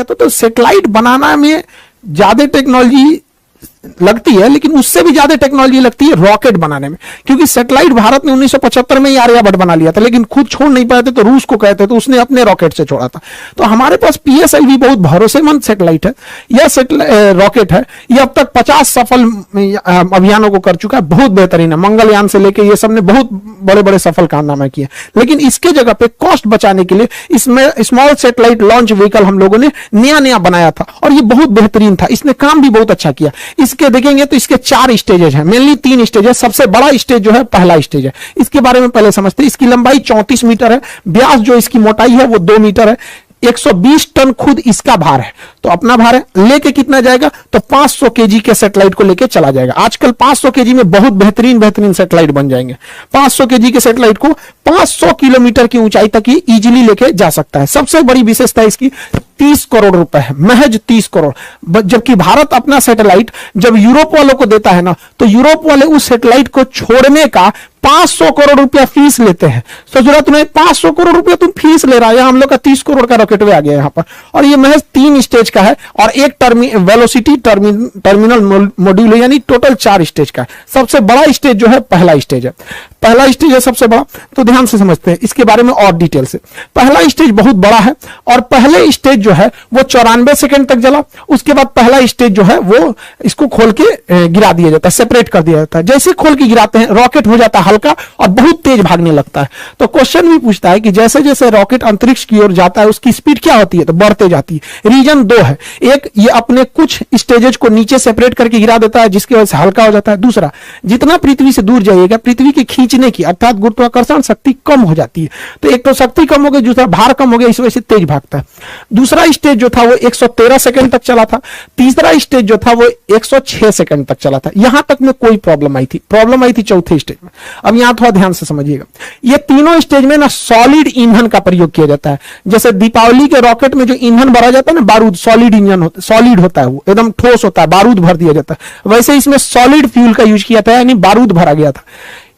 तो सैटेलाइट बनाना में ज्यादा टेक्नोलॉजी लगती है, लेकिन उससे भी ज्यादा टेक्नोलॉजी लगती है रॉकेट बनाने में, क्योंकि सैटेलाइट भारत ने 1975 में ही आर्यभट्ट बना लिया था, लेकिन खुद छोड़ नहीं पाए थे तो रूस को कहते, तो उसने अपने रॉकेट से छोड़ा था। तो हमारे पास PSLV बहुत भरोसेमंद सैटेलाइट है, यह रॉकेट है, यह अब तक 50 सफल अभियानों को कर चुका है, बहुत बेहतरीन है। मंगलयान से लेके ये सब ने बहुत बड़े बड़े सफल कारनामे किए, लेकिन इसके जगह पे कॉस्ट बचाने के लिए इसमें स्मॉल सैटेलाइट लॉन्च व्हीकल हम लोगों ने नया बनाया था, और ये बहुत बेहतरीन था, इसने काम भी बहुत अच्छा किया। इसके देखेंगे तो इसके 4 स्टेजेस हैं, मेनली 3 स्टेज है। सबसे बड़ा स्टेज जो है पहला स्टेज है, इसके बारे में पहले समझते हैं। इसकी लंबाई 34 मीटर है, व्यास जो इसकी मोटाई है वो 2 मीटर है, 120 टन खुद इसका भार है, तो अपना भार है। लेके कितना जाएगा, तो 500 केजी के सैटेलाइट को लेके चला जाएगा। आजकल 500 केजी में बहुत बेहतरीन सैटेलाइट बन जाएंगे। 500 केजी के सैटेलाइट को 500 किलोमीटर की ऊंचाई तक ही इजीली लेके जा सकता है। सबसे बड़ी विशेषता इसकी 30 करोड़ रुपए है, महज 30 करोड़। जबकि भारत अपना सैटेलाइट जब यूरोप वालों को देता है ना, तो यूरोप वाले उस सैटेलाइट को छोड़ने का 500 करोड़ रुपया फीस लेते हैं। सोच रहा तुम्हें 500 करोड़ रुपया तुम फीस ले रहा है, हम लोग का 30 करोड़ का रॉकेटवे आ गया यहाँ पर। और ये महज 3 स्टेज का है, और एक वेलोसिटी टर्मिनल मॉड्यूल है, यानी टोटल 4 स्टेज का है। सबसे बड़ा स्टेज जो है पहला स्टेज है, पहला स्टेज है सबसे बड़ा। तो ध्यान से समझते हैं इसके बारे में और डिटेल से। पहला स्टेज बहुत बड़ा है, और पहले स्टेज जो है वो 94 सेकंड तक चला। उसके बाद पहला स्टेज जो है वो इसको खोल के गिरा दिया जाता है, सेपरेट कर दिया जाता है। जैसे खोल के गिराते हैं रॉकेट हो जाता है हल्का और बहुत तेज भागने लगता है। तो क्वेश्चन भी पूछता है कि जैसे जैसे रॉकेट अंतरिक्ष की ओर जाता है उसकी स्पीड क्या होती है, तो बढ़ते जाती है। रीजन 2 है, एक ये अपने कुछ स्टेजेस को नीचे सेपरेट करके गिरा देता है जिसकी वजह से हल्का हो जाता है। दूसरा, जितना पृथ्वी से दूर जाइएगा पृथ्वी के खींचने की अर्थात गुरुत्वाकर्षण शक्ति कम हो जाती है। तो एक तो शक्ति कम हो गई, दूसरा भार कम हो गया, इस वजह से तेज भागता है। दूसरा स्टेज जो था वो 113 सेकंड तक चला था। तीसरा स्टेज जो था वो 106 सेकंड तक चला था। यहां तक में कोई प्रॉब्लम आई थी चौथे स्टेज में। अब यहां थोड़ा ध्यान से समझिएगा, ये तीनों स्टेज में ना सॉलिड ईंधन का प्रयोग किया जाता है। जैसे दीपावली के रॉकेट में जो ईंधन भरा जाता है ना, बारूद, सॉलिड इंजन होता, सॉलिड होता है, वो एकदम ठोस होता है, बारूद भर दिया जाता है। वैसे इसमें सॉलिड फ्यूल का यूज किया था, यानी बारूद भरा गया था।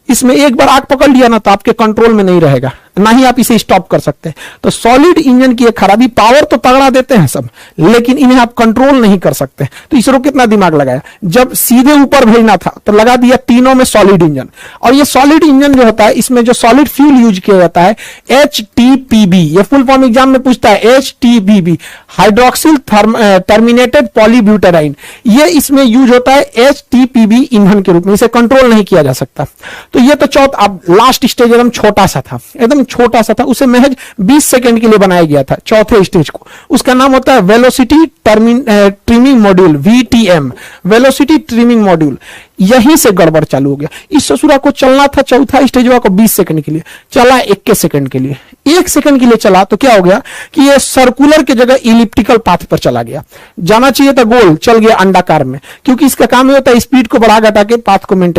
इसमें एक बार आग पकड़ लिया ना तो आपके कंट्रोल में नहीं रहेगा, ना ही आप इसे स्टॉप कर सकते हैं। तो सॉलिड इंजन की एक खराबी, पावर तो तगड़ा देते हैं सब, लेकिन इन्हें आप कंट्रोल नहीं कर सकते। तो इसरो कितना दिमाग लगाया, जब सीधे ऊपर भेजना था तो लगा दिया तीनों में सॉलिड इंजन। और ये सॉलिड इंजन जो होता है इसमें जो सॉलिड फ्यूल यूज किया जाता है HTPB, ये फुल फॉर्म एग्जाम में पूछता है, HTPB हाइड्रोक्सिल टर्मिनेटेड पॉलीब्यूटेराइन। ये इसमें यूज होता है HTPB ईंधन के रूप में, इसे कंट्रोल नहीं किया जा सकता। तो ये तो चौथा, अब लास्ट स्टेज एकदम छोटा सा था, एकदम छोटा सा था, उसे महज 20 सेकंड के लिए बनाया गया था चौथे स्टेज को। उसका नाम होता है velocity trimming module, VTM, velocity trimming module. यहीं से गड़बड़ चालू हो गया। इस ससुरा को चलना था चौथा स्टेज को 20 सेकंड के लिए, चला 21 सेकंड के लिए। 1 सेकंड के लिए चला तो क्या हो गया कि ये सर्कुलर के जगह इलिप्टिकल पाथ पर चला गया। जाना चाहिए था गोल, चल गया अंडाकार में, क्योंकि इसका काम ये होता है स्पीड को बढ़ा घटा के पाथ को मेंटेन